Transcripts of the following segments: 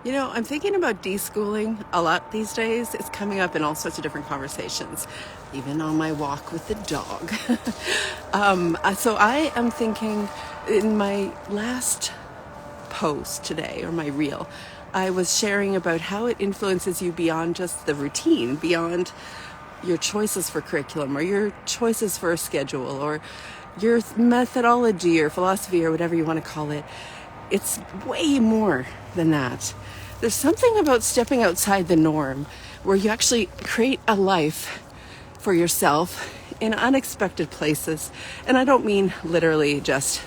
I'm thinking about deschooling a lot these days. It's coming up in all sorts of different conversations, even on my walk with the dog. So I am thinking in my last post today, or my reel, I was sharing about how it influences you beyond just the routine, beyond your choices for curriculum or your choices for a schedule or your methodology or philosophy or whatever you want to call it. It's way more than that. There's something about stepping outside the norm where you actually create a life for yourself in unexpected places. And I don't mean literally just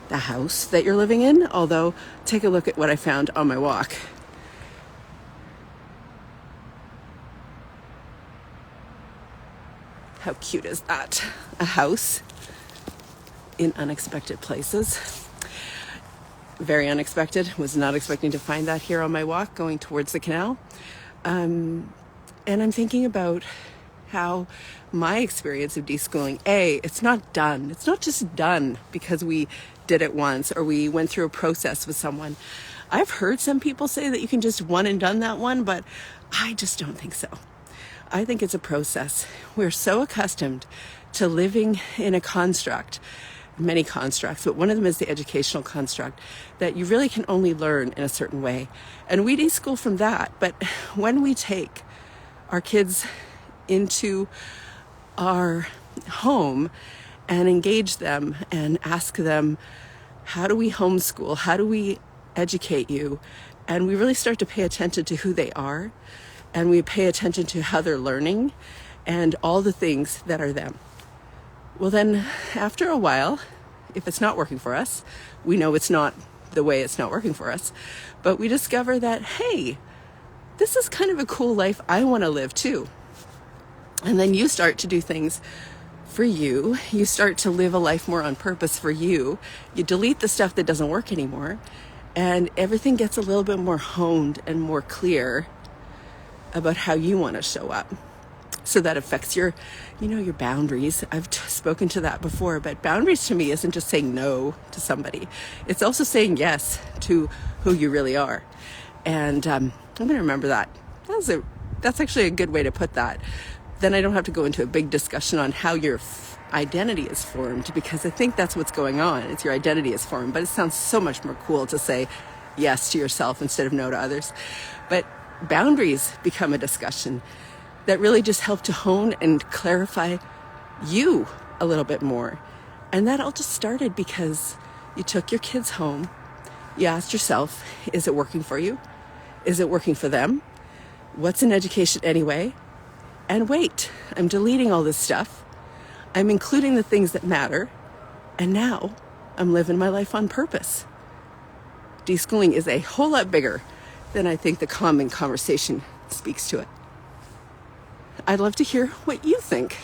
the house that you're living in, although take a look at what I found on my walk. How cute is that? A house in unexpected places. Very unexpected. Was not expecting to find that here on my walk going towards the canal. And I'm thinking about how my experience of deschooling, it's not done. It's not just done because we did it once or we went through a process with someone. I've heard some people say that you can just one and done that one, but I just don't think so. I think it's a process. We're so accustomed to living in a construct, many constructs, but one of them is the educational construct, that you really can only learn in a certain way. And we deschool from that. But when we take our kids into our home and engage them and ask them, how do we homeschool? How do we educate you? And we really start to pay attention to who they are, and we pay attention to how they're learning and all the things that are them. Well, then after a while, if it's not working for us, we know it's not the way it's not working for us, but we discover that, hey, this is kind of a cool life I want to live too. And then you start to do things for you. You start to live a life more on purpose for you. You delete the stuff that doesn't work anymore, and everything gets a little bit more honed and more clear about how you want to show up. So that affects your boundaries. I've spoken to that before, but boundaries to me isn't just saying no to somebody. It's also saying yes to who you really are. And I'm going to remember that. That's actually a good way to put that. Then I don't have to go into a big discussion on how your identity is formed, because I think that's what's going on. It's your identity is formed, but it sounds so much more cool to say yes to yourself instead of no to others. But boundaries become a discussion that really just help to hone and clarify you a little bit more. And that all just started because you took your kids home. You asked yourself, is it working for you? Is it working for them? What's an education anyway? And wait, I'm deleting all this stuff. I'm including the things that matter. And now I'm living my life on purpose. Deschooling is a whole lot bigger than I think the common conversation speaks to it. I'd love to hear what you think.